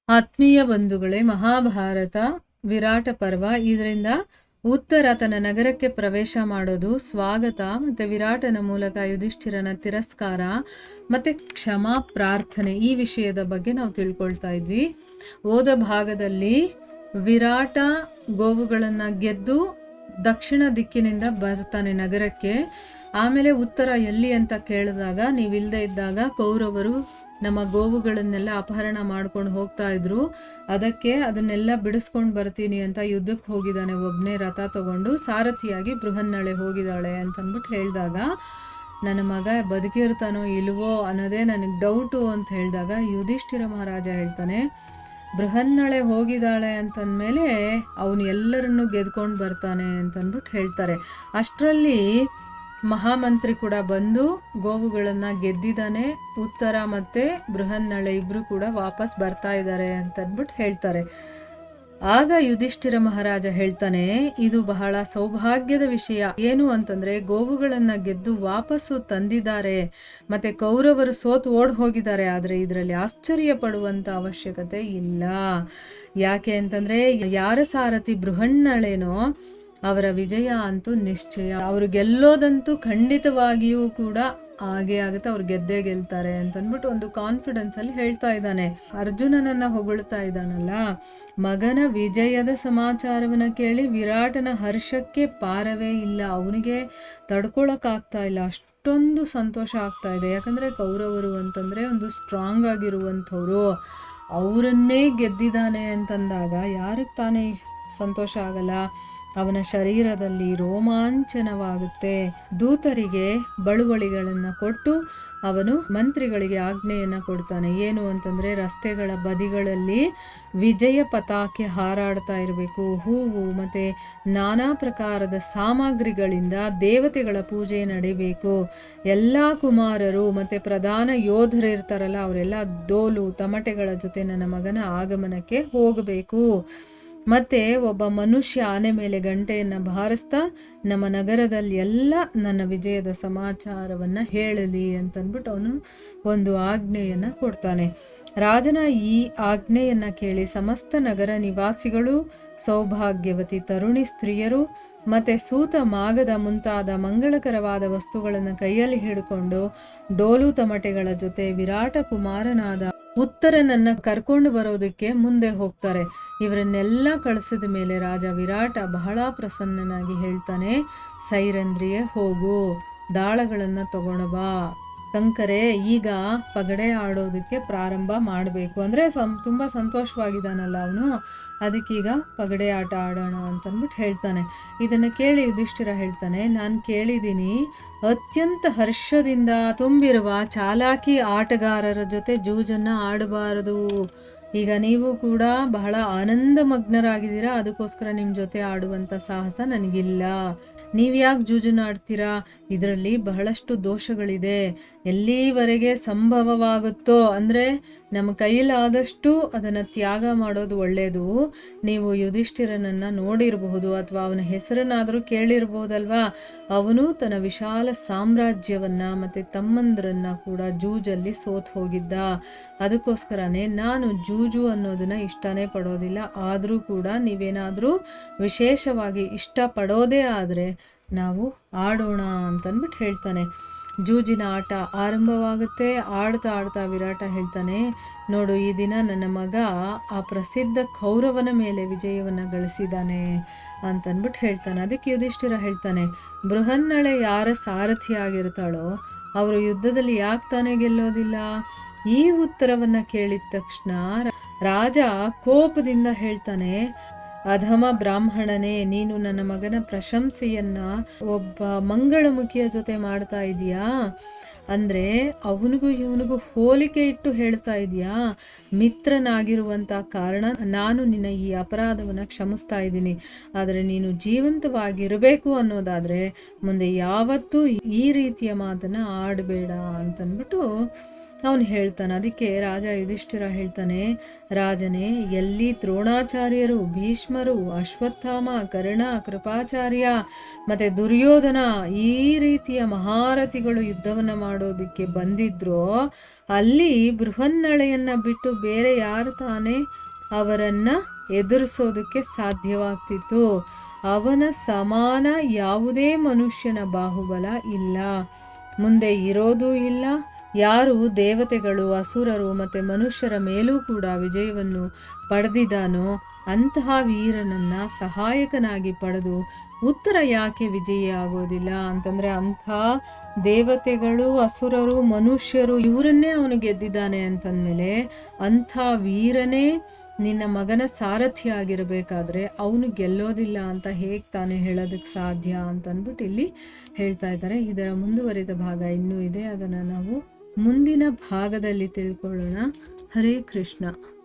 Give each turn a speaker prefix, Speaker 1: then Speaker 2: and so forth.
Speaker 1: ಆತ್ಮೀಯ ಬಂಧುಗಳೇ, ಮಹಾಭಾರತ ವಿರಾಟ ಪರ್ವ. ಇದರಿಂದ ಉತ್ತರ ತನ್ನ ನಗರಕ್ಕೆ ಪ್ರವೇಶ ಮಾಡೋದು, ಸ್ವಾಗತ ಮತ್ತು ವಿರಾಟನ ಮೂಲಕ ಯುಧಿಷ್ಠಿರನ ತಿರಸ್ಕಾರ ಮತ್ತು ಕ್ಷಮಾ ಪ್ರಾರ್ಥನೆ, ಈ ವಿಷಯದ ಬಗ್ಗೆ ನಾವು ತಿಳ್ಕೊಳ್ತಾ ಇದ್ವಿ. ಓದ ಭಾಗದಲ್ಲಿ ವಿರಾಟ ಗೋವುಗಳನ್ನು ಗೆದ್ದು ದಕ್ಷಿಣ ದಿಕ್ಕಿನಿಂದ ಬರ್ತಾನೆ ನಗರಕ್ಕೆ. ಆಮೇಲೆ ಉತ್ತರ ಎಲ್ಲಿ ಅಂತ ಕೇಳಿದಾಗ, ನೀವಿಲ್ಲದೆ ಇದ್ದಾಗ ಕೌರವರು ನಮ್ಮ ಗೋವುಗಳನ್ನೆಲ್ಲ ಅಪಹರಣ ಮಾಡ್ಕೊಂಡು ಹೋಗ್ತಾ ಇದ್ರು, ಅದಕ್ಕೆ ಅದನ್ನೆಲ್ಲ ಬಿಡಿಸ್ಕೊಂಡು ಬರ್ತೀನಿ ಅಂತ ಯುದ್ಧಕ್ಕೆ ಹೋಗಿದ್ದಾನೆ ಒಬ್ಬನೇ ರಥ ತಗೊಂಡು. ಸಾರಥಿಯಾಗಿ ಬೃಹನ್ನಳೆ ಹೋಗಿದ್ದಾಳೆ ಅಂತಂದ್ಬಿಟ್ಟು ಹೇಳಿದಾಗ, ನನ್ನ ಮಗ ಬದುಕಿರ್ತಾನೋ ಇಲ್ವೋ ಅನ್ನೋದೇ ನನಗೆ ಡೌಟು ಅಂತ ಹೇಳಿದಾಗ ಯುಧಿಷ್ಠಿರ ಮಹಾರಾಜ ಹೇಳ್ತಾನೆ, ಬೃಹನ್ನಳೆ ಹೋಗಿದ್ದಾಳೆ ಅಂತಂದಮೇಲೆ ಅವನು ಎಲ್ಲರನ್ನೂ ಗೆದ್ಕೊಂಡು ಬರ್ತಾನೆ ಅಂತಂದ್ಬಿಟ್ಟು ಹೇಳ್ತಾರೆ. ಅಷ್ಟರಲ್ಲಿ ಮಹಾಮಂತ್ರಿ ಕೂಡ ಬಂದು ಗೋವುಗಳನ್ನು ಗೆದ್ದಿದ್ದಾನೆ, ಉತ್ತರ ಮತ್ತು ಬೃಹನ್ನಳೆ ಇಬ್ಬರು ಕೂಡ ವಾಪಸ್ ಬರ್ತಾ ಇದ್ದಾರೆ ಅಂತಂದ್ಬಿಟ್ಟು ಹೇಳ್ತಾರೆ. ಆಗ ಯುಧಿಷ್ಠಿರ ಮಹಾರಾಜ ಹೇಳ್ತಾನೆ, ಇದು ಬಹಳ ಸೌಭಾಗ್ಯದ ವಿಷಯ. ಏನು ಅಂತಂದರೆ, ಗೋವುಗಳನ್ನು ಗೆದ್ದು ವಾಪಸ್ಸು ತಂದಿದ್ದಾರೆ ಮತ್ತು ಕೌರವರು ಸೋತು ಓಡ್ ಹೋಗಿದ್ದಾರೆ. ಆದರೆ ಇದರಲ್ಲಿ ಆಶ್ಚರ್ಯ ಪಡುವಂಥ ಅವಶ್ಯಕತೆ ಇಲ್ಲ. ಯಾಕೆ ಅಂತಂದರೆ, ಯಾರ ಸಾರಥಿ ಬೃಹನ್ನಳೇನೋ ಅವರ ವಿಜಯ ಅಂತೂ ನಿಶ್ಚಯ. ಅವರು ಗೆಲ್ಲೋದಂತೂ ಖಂಡಿತವಾಗಿಯೂ ಕೂಡ ಹಾಗೆ ಆಗುತ್ತೆ, ಅವ್ರು ಗೆದ್ದೇ ಗೆಲ್ತಾರೆ ಅಂತಂದ್ಬಿಟ್ಟು ಒಂದು ಕಾನ್ಫಿಡೆನ್ಸಲ್ಲಿ ಹೇಳ್ತಾ ಇದ್ದಾನೆ. ಅರ್ಜುನನನ್ನು ಹೊಗಳ್ತಾ ಇದ್ದಾನಲ್ಲ, ಮಗನ ವಿಜಯದ ಸಮಾಚಾರವನ್ನು ಕೇಳಿ ವಿರಾಟನ ಹರ್ಷಕ್ಕೆ ಪಾರವೇ ಇಲ್ಲ. ಅವನಿಗೆ ತಡ್ಕೊಳಕ್ಕಾಗ್ತಾ ಇಲ್ಲ, ಅಷ್ಟೊಂದು ಸಂತೋಷ ಆಗ್ತಾ ಇದೆ. ಯಾಕಂದರೆ ಕೌರವರು ಅಂತಂದರೆ ಒಂದು ಸ್ಟ್ರಾಂಗ್ ಆಗಿರುವಂಥವ್ರು, ಅವರನ್ನೇ ಗೆದ್ದಿದ್ದಾನೆ ಅಂತಂದಾಗ ಯಾರಿಗೆ ತಾನೇ ಸಂತೋಷ ಆಗಲ್ಲ. ಅವನ ಶರೀರದಲ್ಲಿ ರೋಮಾಂಚನವಾಗುತ್ತೆ. ದೂತರಿಗೆ ಬಳುವಳಿಗಳನ್ನು ಕೊಟ್ಟು ಅವನು ಮಂತ್ರಿಗಳಿಗೆ ಆಜ್ಞೆಯನ್ನು ಕೊಡ್ತಾನೆ. ಏನು ಅಂತಂದರೆ, ರಸ್ತೆಗಳ ಬದಿಗಳಲ್ಲಿ ವಿಜಯ ಪತಾಕೆ ಹಾರಾಡ್ತಾ ಇರಬೇಕು, ಹೂವು ಮತ್ತು ನಾನಾ ಪ್ರಕಾರದ ಸಾಮಗ್ರಿಗಳಿಂದ ದೇವತೆಗಳ ಪೂಜೆ ನಡಿಬೇಕು. ಎಲ್ಲ ಕುಮಾರರು ಮತ್ತು ಪ್ರಧಾನ ಯೋಧರು ಇರ್ತಾರಲ್ಲ, ಅವರೆಲ್ಲ ಡೋಲು ತಮಟೆಗಳ ಜೊತೆ ನನ್ನ ಮಗನ ಆಗಮನಕ್ಕೆ ಹೋಗಬೇಕು. ಮತ್ತು ಒಬ್ಬ ಮನುಷ್ಯ ಆನೆ ಮೇಲೆ ಗಂಟೆಯನ್ನು ಬಾರಿಸ್ತಾ ನಮ್ಮ ನಗರದಲ್ಲಿ ಎಲ್ಲ ನನ್ನ ವಿಜಯದ ಸಮಾಚಾರವನ್ನು ಹೇಳಲಿ ಅಂತಂದ್ಬಿಟ್ಟು ಅವನು ಒಂದು ಆಜ್ಞೆಯನ್ನು ಕೊಡ್ತಾನೆ. ರಾಜನ ಈ ಆಜ್ಞೆಯನ್ನು ಕೇಳಿ ಸಮಸ್ತ ನಗರ ನಿವಾಸಿಗಳು, ಸೌಭಾಗ್ಯವತಿ ತರುಣಿ ಸ್ತ್ರೀಯರು ಮತ್ತು ಸೂತ ಮಾಗದ ಮುಂತಾದ ಮಂಗಳಕರವಾದ ವಸ್ತುಗಳನ್ನು ಕೈಯಲ್ಲಿ ಹಿಡ್ಕೊಂಡು ಡೋಲು ತಮಟೆಗಳ ಜೊತೆ ವಿರಾಟ ಕುಮಾರನಾದ ಉತ್ತರನನ್ನು ಕರ್ಕೊಂಡು ಬರೋದಕ್ಕೆ ಮುಂದೆ ಹೋಗ್ತಾರೆ. ಇವರನ್ನೆಲ್ಲ ಕಳಿಸಿದ ಮೇಲೆ ರಾಜ ವಿರಾಟ ಬಹಳ ಪ್ರಸನ್ನನಾಗಿ ಹೇಳ್ತಾನೆ, ಸೈರಂಧ್ರಿಯೇ ಹೋಗು, ದಾಳಗಳನ್ನು ತಗೊಂಡು ಬಾ. ಕಂಕರೆ ಈಗ ಪಗಡೆ ಆಡೋದಕ್ಕೆ ಪ್ರಾರಂಭ ಮಾಡಬೇಕು. ಅಂದರೆ ತುಂಬ ಸಂತೋಷವಾಗಿದ್ದಾನಲ್ಲ ಅವನು, ಅದಕ್ಕೀಗ ಪಗಡೆ ಆಟ ಆಡೋಣ ಅಂತಂದ್ಬಿಟ್ಟು ಹೇಳ್ತಾನೆ. ಇದನ್ನು ಕೇಳಿ ಯುಧಿಷ್ಠಿರ ಹೇಳ್ತಾನೆ, ನಾನು ಕೇಳಿದ್ದೀನಿ, ಅತ್ಯಂತ ಹರ್ಷದಿಂದ ತುಂಬಿರುವ ಚಾಲಾಕಿ ಆಟಗಾರರ ಜೊತೆ ಜೂಜನ್ನು ಆಡಬಾರದು. ಈಗ ನೀವು ಕೂಡ ಬಹಳ ಆನಂದಮಗ್ನರಾಗಿದ್ದೀರಾ, ಅದಕ್ಕೋಸ್ಕರ ನಿಮ್ಮ ಜೊತೆ ಆಡುವಂಥ ಸಾಹಸ ನನಗಿಲ್ಲ. ನೀವು ಯಾಕೆ ಜೂಜನ್ನು ಆಡ್ತೀರಾ? ಇದರಲ್ಲಿ ಬಹಳಷ್ಟು ದೋಷಗಳಿದೆ. ಎಲ್ಲಿವರೆಗೆ ಸಂಭವವಾಗುತ್ತೋ, ಅಂದರೆ ನಮ್ಮ ಕೈಲಾದಷ್ಟು ಅದನ್ನು ತ್ಯಾಗ ಮಾಡೋದು ಒಳ್ಳೆಯದು. ನೀವು ಯುಧಿಷ್ಠಿರನನ್ನು ನೋಡಿರಬಹುದು ಅಥವಾ ಅವನ ಹೆಸರನ್ನಾದರೂ ಕೇಳಿರ್ಬೋದಲ್ವಾ. ಅವನು ತನ್ನ ವಿಶಾಲ ಸಾಮ್ರಾಜ್ಯವನ್ನು ಮತ್ತು ತಮ್ಮಂದ್ರನ್ನು ಕೂಡ ಜೂಜಲ್ಲಿ ಸೋತು ಹೋಗಿದ್ದ. ಅದಕ್ಕೋಸ್ಕರನೇ ನಾನು ಜೂಜು ಅನ್ನೋದನ್ನು ಇಷ್ಟನೇ ಪಡೋದಿಲ್ಲ. ಆದರೂ ಕೂಡ ನೀವೇನಾದರೂ ವಿಶೇಷವಾಗಿ ಇಷ್ಟಪಡೋದೇ ಆದರೆ ನಾವು ಆಡೋಣ ಅಂತಂದ್ಬಿಟ್ಟು ಹೇಳ್ತಾನೆ. ಜೂಜಿನ ಆಟ ಆರಂಭವಾಗುತ್ತೆ. ಆಡ್ತಾ ಆಡ್ತಾ ವಿರಾಟ ಹೇಳ್ತಾನೆ, ನೋಡು, ಈ ದಿನ ನನ್ನ ಮಗ ಆ ಪ್ರಸಿದ್ಧ ಕೌರವನ ಮೇಲೆ ವಿಜಯವನ್ನು ಗಳಿಸಿದ್ದಾನೆ ಅಂತಂದ್ಬಿಟ್ಟು ಹೇಳ್ತಾನೆ. ಅದಕ್ಕೆ ಯುಧಿಷ್ಠಿರ ಹೇಳ್ತಾನೆ, ಬೃಹನ್ನಳೆ ಯಾರ ಸಾರಥಿಯಾಗಿರ್ತಾಳೋ ಅವರು ಯುದ್ಧದಲ್ಲಿ ಯಾಕೆ ತಾನೇ ಗೆಲ್ಲೋದಿಲ್ಲ? ಈ ಉತ್ತರವನ್ನು ಕೇಳಿದ ತಕ್ಷಣ ರಾಜ ಕೋಪದಿಂದ ಹೇಳ್ತಾನೆ, ಅಧಮ ಬ್ರಾಹ್ಮಣನೇ, ನೀನು ನನ್ನ ಮಗನ ಪ್ರಶಂಸೆಯನ್ನು ಒಬ್ಬ ಮಂಗಳಮುಖಿಯ ಜೊತೆ ಮಾಡ್ತಾ ಇದೀಯಾ? ಅಂದರೆ ಅವನಿಗೂ ಇವನಿಗೂ ಹೋಲಿಕೆ ಇಟ್ಟು ಹೇಳ್ತಾ ಇದೆಯಾ? ಮಿತ್ರನಾಗಿರುವಂಥ ಕಾರಣ ನಾನು ನಿನ್ನ ಈ ಅಪರಾಧವನ್ನು ಕ್ಷಮಿಸ್ತಾ ಇದ್ದೀನಿ. ಆದರೆ ನೀನು ಜೀವಂತವಾಗಿರಬೇಕು ಅನ್ನೋದಾದರೆ ಮುಂದೆ ಯಾವತ್ತೂ ಈ ರೀತಿಯ ಮಾತನ್ನು ಆಡಬೇಡ ಅಂತಂದ್ಬಿಟ್ಟು ಅವನು ಹೇಳ್ತಾನೆ. ಅದಕ್ಕೆ ರಾಜ ಯುಧಿಷ್ಠಿರ ಹೇಳ್ತಾನೆ, ರಾಜನೇ, ಎಲ್ಲಿ ದ್ರೋಣಾಚಾರ್ಯರು, ಭೀಷ್ಮರು, ಅಶ್ವತ್ಥಾಮ, ಕರ್ಣ, ಕೃಪಾಚಾರ್ಯ ಮತ್ತು ದುರ್ಯೋಧನ ಈ ರೀತಿಯ ಮಹಾರಥಿಗಳು ಯುದ್ಧವನ್ನು ಮಾಡೋದಕ್ಕೆ ಬಂದಿದ್ರೋ ಅಲ್ಲಿ ಬೃಹನ್ನಳೆಯನ್ನು ಬಿಟ್ಟು ಬೇರೆ ಯಾರು ತಾನೇ ಅವರನ್ನು ಎದುರಿಸೋದಕ್ಕೆ ಸಾಧ್ಯವಾಗ್ತಿತ್ತು. ಅವನ ಸಮಾನ ಯಾವುದೇ ಮನುಷ್ಯನ ಬಾಹುಬಲ ಇಲ್ಲ, ಮುಂದೆ ಇರೋದೂ ಇಲ್ಲ. ಯಾರು ದೇವತೆಗಳು, ಅಸುರರು ಮತ್ತು ಮನುಷ್ಯರ ಮೇಲೂ ಕೂಡ ವಿಜಯವನ್ನು ಪಡೆದಿದ್ದಾನೋ ಅಂತಹ ವೀರನನ್ನು ಸಹಾಯಕನಾಗಿ ಪಡೆದು ಉತ್ತರ ಯಾಕೆ ವಿಜಯಿ ಆಗೋದಿಲ್ಲ ಅಂತಂದರೆ, ಅಂಥ ದೇವತೆಗಳು, ಅಸುರರು, ಮನುಷ್ಯರು ಇವರನ್ನೇ ಅವನು ಗೆದ್ದಿದ್ದಾನೆ ಅಂತಂದಮೇಲೆ ಅಂಥ ವೀರನೇ ನಿನ್ನ ಮಗನ ಸಾರಥಿ ಆಗಿರಬೇಕಾದ್ರೆ ಅವನು ಗೆಲ್ಲೋದಿಲ್ಲ ಅಂತ ಹೇಗೆ ತಾನೇ ಹೇಳೋದಕ್ಕೆ ಸಾಧ್ಯ ಅಂತಂದ್ಬಿಟ್ಟು ಇಲ್ಲಿ ಹೇಳ್ತಾ ಇದ್ದಾರೆ. ಇದರ ಮುಂದುವರಿದ ಭಾಗ ಇನ್ನೂ ಇದೆ, ಅದನ್ನು ನಾವು ಮುಂದಿನ ಭಾಗದಲ್ಲಿ ತಿಳ್ಕೊಳ್ಳೋಣ. ಹರೇ ಕೃಷ್ಣ.